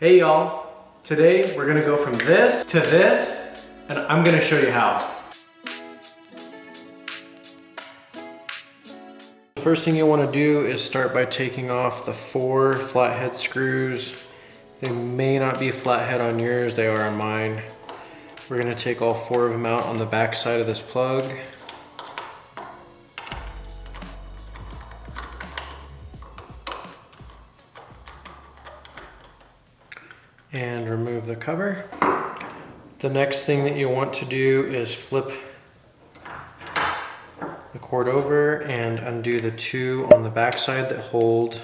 Hey y'all, today we're gonna go from this to this, and I'm gonna show you how. The first thing you wanna do is start by taking off the 4 flathead screws. They may not be flathead on yours, they are on mine. We're gonna take all 4 of them out on the back side of this plug. And remove the cover. The next thing that you want to do is flip the cord over and undo the 2 on the back side that hold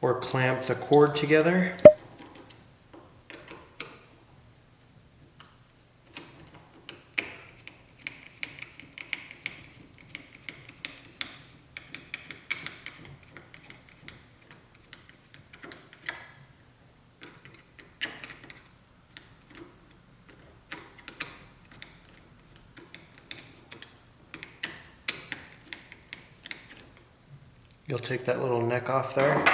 or clamp the cord together. You'll take that little neck off there.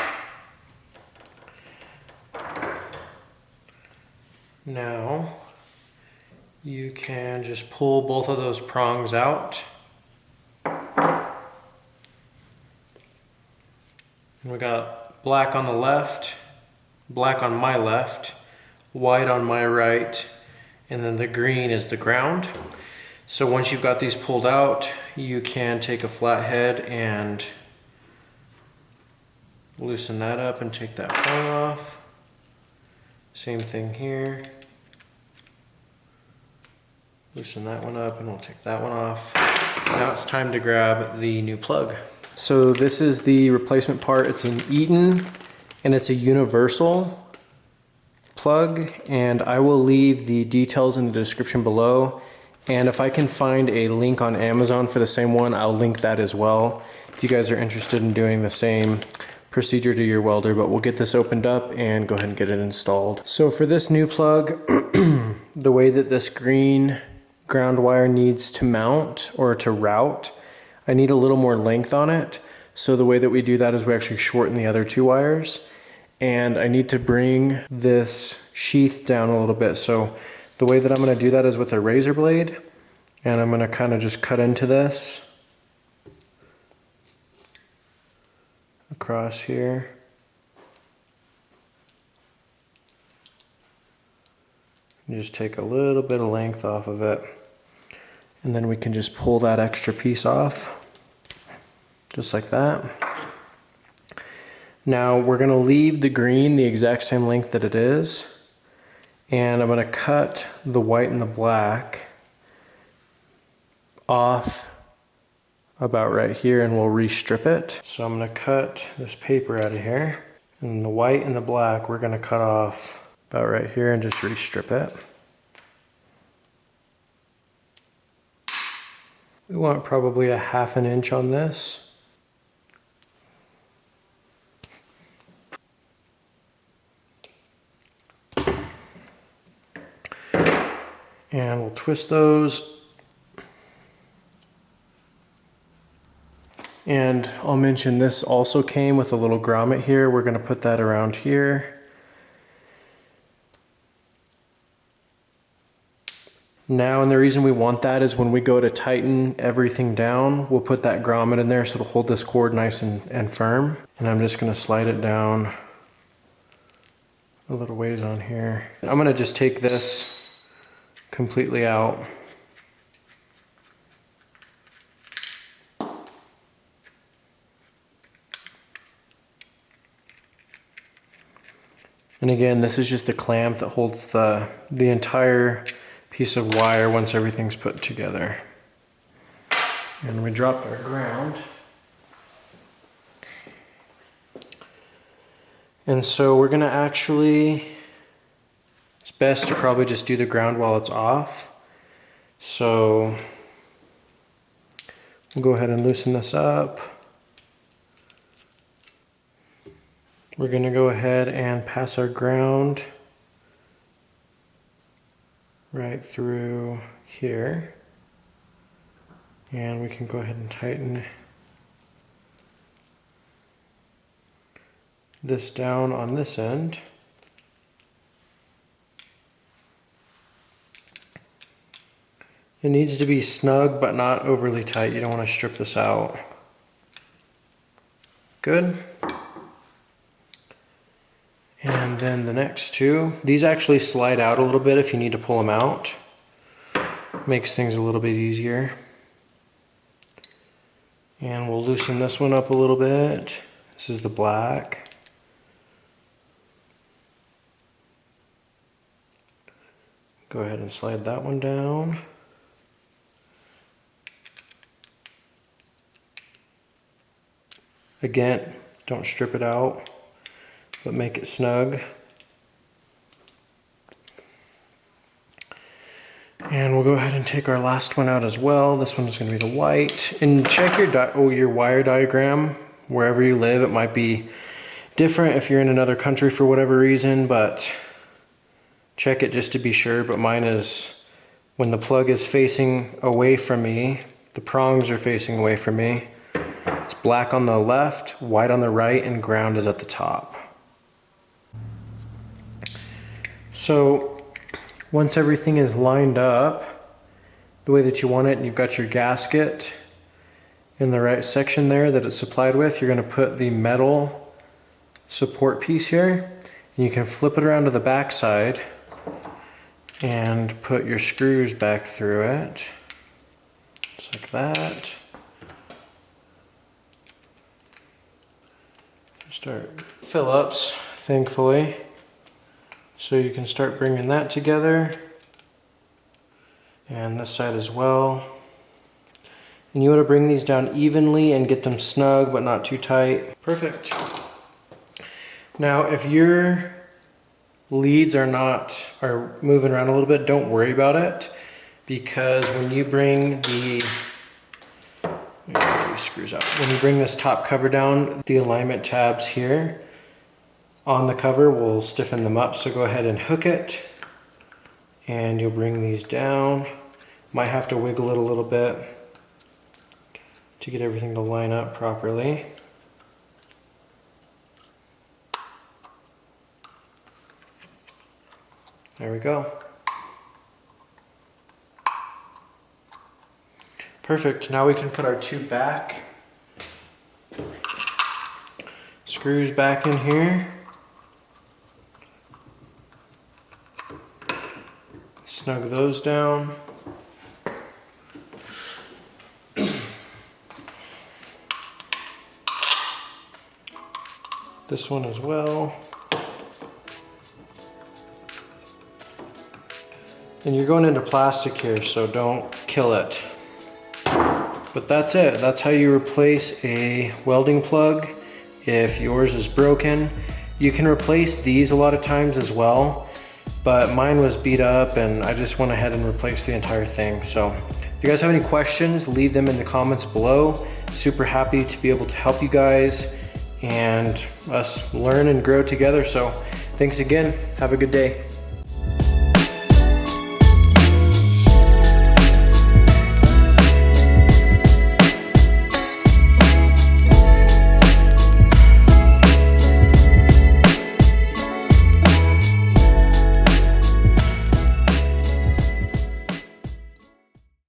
Now, you can just pull both of those prongs out. And we got black on the left, black on my left, white on my right, and then the green is the ground. So once you've got these pulled out, you can take a flathead and loosen that up and take that prong off. Same thing here. Loosen that one up and we'll take that one off. Now it's time to grab the new plug. So this is the replacement part. It's an Eaton and it's a universal plug, and I will leave the details in the description below. And if I can find a link on Amazon for the same one, I'll link that as well if you guys are interested in doing the same procedure to your welder. But we'll get this opened up and go ahead and get it installed. So for this new plug, the way that this green ground wire needs to mount or to route, I need a little more length on it. So the way that we do that is we actually shorten the other 2 wires, and I need to bring this sheath down a little bit. So the way that I'm going to do that is with a razor blade, and I'm going to kind of just cut into this across here. And just take a little bit of length off of it, and then we can just pull that extra piece off just like that. Now we're going to leave the green the exact same length that it is, and I'm going to cut the white and the black off about right here, and we'll re-strip it. So I'm going to cut this paper out of here, and the white and the black we're going to cut off about right here and just re-strip it. We want probably a 1/2 inch on this. And we'll twist those. And I'll mention this also came with a little grommet here. We're going to put that around here. Now, and the reason we want that is when we go to tighten everything down, we'll put that grommet in there so it'll hold this cord nice and firm. And I'm just going to slide it down a little ways on here. I'm going to just take this completely out. And again, this is just a clamp that holds the entire piece of wire once everything's put together. And we drop our ground. And so we're gonna actually, it's best to probably just do the ground while it's off. So we'll go ahead and loosen this up. We're going to go ahead and pass our ground right through here, and we can go ahead and tighten this down on this end. It needs to be snug, but not overly tight. You don't want to strip this out. Good. And then the next two, these actually slide out a little bit if you need to pull them out. Makes things a little bit easier. And we'll loosen this one up a little bit. This is the black. Go ahead and slide that one down. Again, don't strip it out, but make it snug. And we'll go ahead and take our last one out as well. This one is going to be the white. And check your wire diagram wherever you live. It might be different if you're in another country for whatever reason, but check it just to be sure. But mine is, when the plug is facing away from me, the prongs are facing away from me. It's black on the left, white on the right, and ground is at the top. So once everything is lined up the way that you want it, and you've got your gasket in the right section there that it's supplied with, you're going to put the metal support piece here, and you can flip it around to the back side and put your screws back through it, just like that. Start Phillips, thankfully. So you can start bringing that together, and this side as well. And you want to bring these down evenly and get them snug but not too tight. Perfect. Now if your leads are moving around a little bit, don't worry about it, because when you bring the screws out, when you bring this top cover down, the alignment tabs here on the cover will stiffen them up. So go ahead and hook it, and you'll bring these down. Might have to wiggle it a little bit to get everything to line up properly. There we go. Perfect. Now we can put our two back screws back in here. Snug those down. This one as well. And you're going into plastic here, so don't kill it. But that's it. That's how you replace a welding plug if yours is broken. You can replace these a lot of times as well, but mine was beat up and I just went ahead and replaced the entire thing. So if you guys have any questions, leave them in the comments below. Super happy to be able to help you guys and us learn and grow together. So thanks again. Have a good day.